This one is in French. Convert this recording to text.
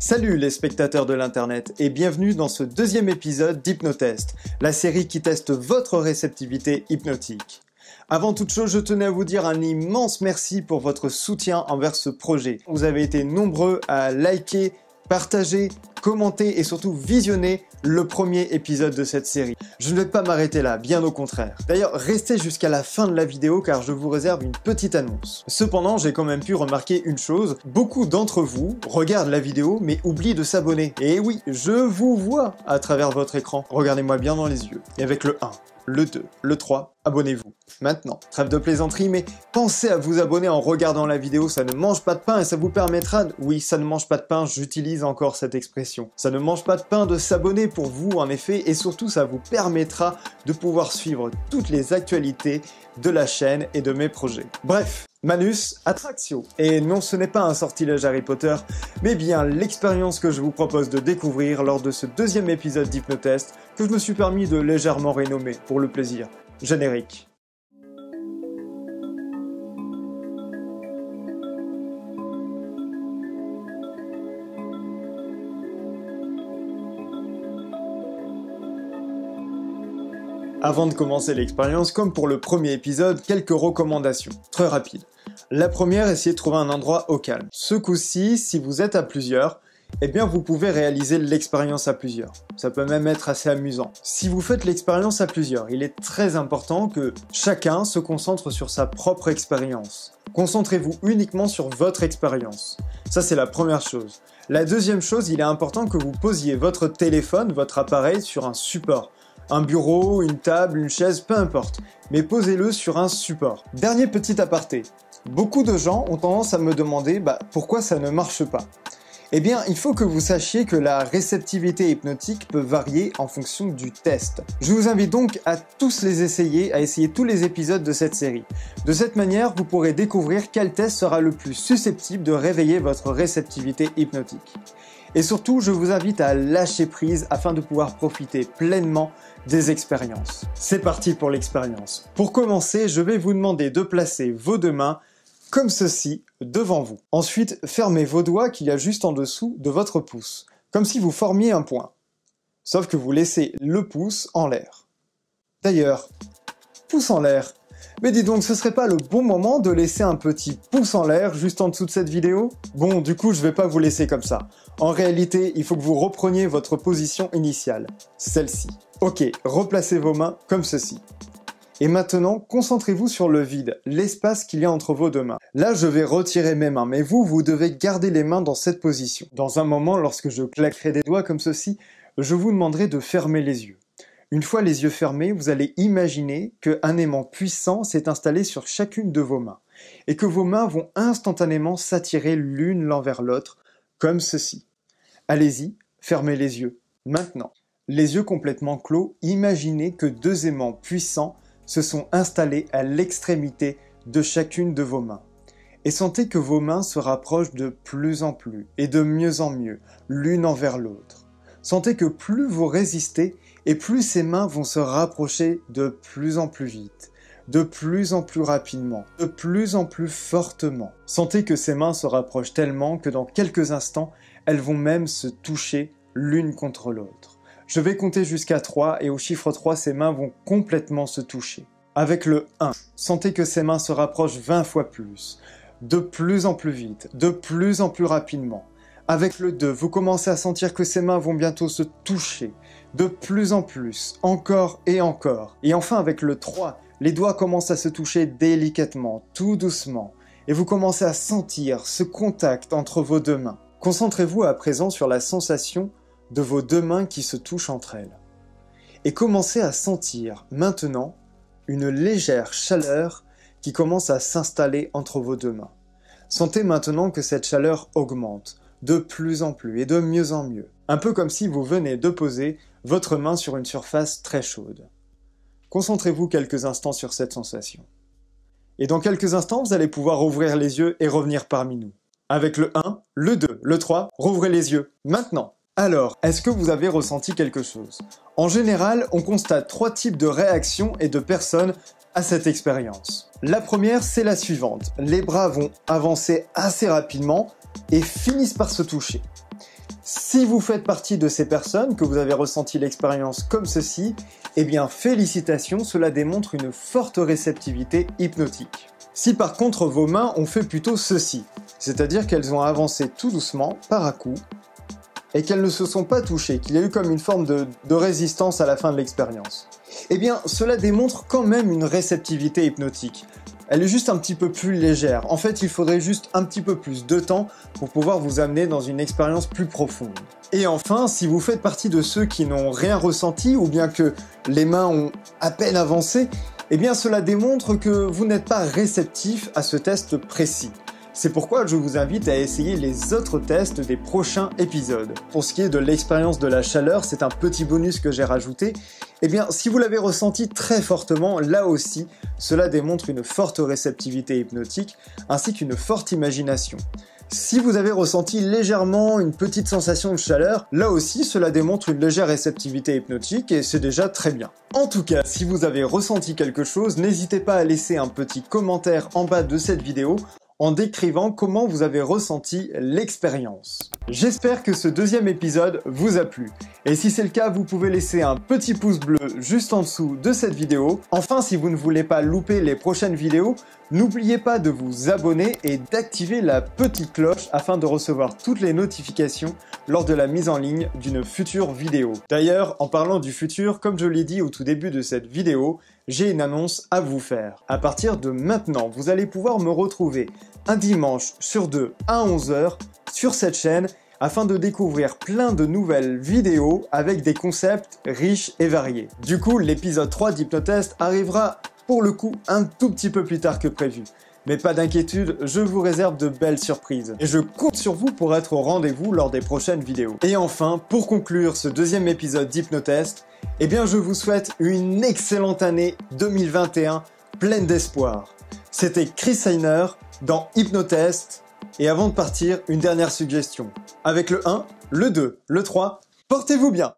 Salut les spectateurs de l'internet et bienvenue dans ce deuxième épisode d'Hypnotest, la série qui teste votre réceptivité hypnotique. Avant toute chose, je tenais à vous dire un immense merci pour votre soutien envers ce projet. Vous avez été nombreux à liker, partager, commenter et surtout visionner le premier épisode de cette série. Je ne vais pas m'arrêter là, bien au contraire. D'ailleurs, restez jusqu'à la fin de la vidéo car je vous réserve une petite annonce. Cependant, j'ai quand même pu remarquer une chose, beaucoup d'entre vous regardent la vidéo mais oublient de s'abonner. Et oui, je vous vois à travers votre écran. Regardez-moi bien dans les yeux. Et avec le 1, le 2, le 3, abonnez-vous. Maintenant, trêve de plaisanterie, mais pensez à vous abonner en regardant la vidéo, ça ne mange pas de pain et ça vous permettra... Oui, ça ne mange pas de pain, j'utilise encore cette expression. Ça ne mange pas de pain de s'abonner pour vous, en effet, et surtout ça vous permettra de pouvoir suivre toutes les actualités de la chaîne et de mes projets. Bref, Manus Attractio. Et non, ce n'est pas un sortilège Harry Potter, mais bien l'expérience que je vous propose de découvrir lors de ce deuxième épisode d'Hypnotest que je me suis permis de légèrement rénommer pour le plaisir. Générique. Avant de commencer l'expérience, comme pour le premier épisode, quelques recommandations, très rapides. La première, essayez de trouver un endroit au calme. Ce coup-ci, si vous êtes à plusieurs, eh bien vous pouvez réaliser l'expérience à plusieurs. Ça peut même être assez amusant. Si vous faites l'expérience à plusieurs, il est très important que chacun se concentre sur sa propre expérience. Concentrez-vous uniquement sur votre expérience. Ça, c'est la première chose. La deuxième chose, il est important que vous posiez votre téléphone, votre appareil sur un support. Un bureau, une table, une chaise, peu importe, mais posez-le sur un support. Dernier petit aparté, beaucoup de gens ont tendance à me demander pourquoi ça ne marche pas. Eh bien, il faut que vous sachiez que la réceptivité hypnotique peut varier en fonction du test. Je vous invite donc à tous les essayer, à essayer tous les épisodes de cette série. De cette manière, vous pourrez découvrir quel test sera le plus susceptible de réveiller votre réceptivité hypnotique. Et surtout, je vous invite à lâcher prise afin de pouvoir profiter pleinement des expériences. C'est parti pour l'expérience. Pour commencer, je vais vous demander de placer vos deux mains comme ceci devant vous. Ensuite, fermez vos doigts qu'il y a juste en dessous de votre pouce, comme si vous formiez un point. Sauf que vous laissez le pouce en l'air. D'ailleurs, pouce en l'air. Mais dis donc, ce serait pas le bon moment de laisser un petit pouce en l'air juste en dessous de cette vidéo? Bon, du coup, je vais pas vous laisser comme ça. En réalité, il faut que vous repreniez votre position initiale, celle-ci. Ok, replacez vos mains comme ceci. Et maintenant, concentrez-vous sur le vide, l'espace qu'il y a entre vos deux mains. Là, je vais retirer mes mains, mais vous devez garder les mains dans cette position. Dans un moment, lorsque je claquerai des doigts comme ceci, je vous demanderai de fermer les yeux. Une fois les yeux fermés, vous allez imaginer qu'un aimant puissant s'est installé sur chacune de vos mains et que vos mains vont instantanément s'attirer l'une l'envers l'autre, comme ceci. Allez-y, fermez les yeux, maintenant. Les yeux complètement clos, imaginez que deux aimants puissants se sont installés à l'extrémité de chacune de vos mains. Et sentez que vos mains se rapprochent de plus en plus et de mieux en mieux, l'une envers l'autre. Sentez que plus vous résistez et plus ces mains vont se rapprocher de plus en plus vite, de plus en plus rapidement, de plus en plus fortement. Sentez que ces mains se rapprochent tellement que dans quelques instants, elles vont même se toucher l'une contre l'autre. Je vais compter jusqu'à 3 et au chiffre 3, ces mains vont complètement se toucher. Avec le 1, sentez que ces mains se rapprochent 20 fois plus, de plus en plus vite, de plus en plus rapidement. Avec le 2, vous commencez à sentir que ces mains vont bientôt se toucher, de plus en plus, encore et encore. Et enfin avec le 3, les doigts commencent à se toucher délicatement, tout doucement, et vous commencez à sentir ce contact entre vos deux mains. Concentrez-vous à présent sur la sensation de vos deux mains qui se touchent entre elles. Et commencez à sentir maintenant une légère chaleur qui commence à s'installer entre vos deux mains. Sentez maintenant que cette chaleur augmente de plus en plus et de mieux en mieux. Un peu comme si vous venez de poser votre main sur une surface très chaude. Concentrez-vous quelques instants sur cette sensation. Et dans quelques instants, vous allez pouvoir ouvrir les yeux et revenir parmi nous. Avec le 1, le 2, le 3, rouvrez les yeux. Maintenant. Alors, est-ce que vous avez ressenti quelque chose? En général, on constate 3 types de réactions et de personnes à cette expérience. La première, c'est la suivante. Les bras vont avancer assez rapidement et finissent par se toucher. Si vous faites partie de ces personnes, que vous avez ressenti l'expérience comme ceci, eh bien félicitations, cela démontre une forte réceptivité hypnotique. Si par contre vos mains ont fait plutôt ceci, c'est-à-dire qu'elles ont avancé tout doucement, par à-coups, et qu'elles ne se sont pas touchées, qu'il y a eu comme une forme de résistance à la fin de l'expérience, eh bien cela démontre quand même une réceptivité hypnotique. Elle est juste un petit peu plus légère. En fait, il faudrait juste un petit peu plus de temps pour pouvoir vous amener dans une expérience plus profonde. Et enfin, si vous faites partie de ceux qui n'ont rien ressenti ou bien que les mains ont à peine avancé, eh bien cela démontre que vous n'êtes pas réceptif à ce test précis. C'est pourquoi je vous invite à essayer les autres tests des prochains épisodes. Pour ce qui est de l'expérience de la chaleur, c'est un petit bonus que j'ai rajouté. Eh bien, si vous l'avez ressenti très fortement, là aussi, cela démontre une forte réceptivité hypnotique, ainsi qu'une forte imagination. Si vous avez ressenti légèrement une petite sensation de chaleur, là aussi cela démontre une légère réceptivité hypnotique et c'est déjà très bien. En tout cas, si vous avez ressenti quelque chose, n'hésitez pas à laisser un petit commentaire en bas de cette vidéo en décrivant comment vous avez ressenti l'expérience. J'espère que ce deuxième épisode vous a plu. Et si c'est le cas, vous pouvez laisser un petit pouce bleu juste en dessous de cette vidéo. Enfin, si vous ne voulez pas louper les prochaines vidéos, n'oubliez pas de vous abonner et d'activer la petite cloche afin de recevoir toutes les notifications lors de la mise en ligne d'une future vidéo. D'ailleurs, en parlant du futur, comme je l'ai dit au tout début de cette vidéo, j'ai une annonce à vous faire. À partir de maintenant, vous allez pouvoir me retrouver un dimanche sur deux à 11 h sur cette chaîne afin de découvrir plein de nouvelles vidéos avec des concepts riches et variés. Du coup, l'épisode 3 d'Hypnotest arrivera pour le coup un tout petit peu plus tard que prévu. Mais pas d'inquiétude, je vous réserve de belles surprises. Et je compte sur vous pour être au rendez-vous lors des prochaines vidéos. Et enfin, pour conclure ce deuxième épisode d'Hypnotest, eh bien je vous souhaite une excellente année 2021 pleine d'espoir. C'était Chris Heiner dans Hypnotest. Et avant de partir, une dernière suggestion. Avec le 1, le 2, le 3, portez-vous bien!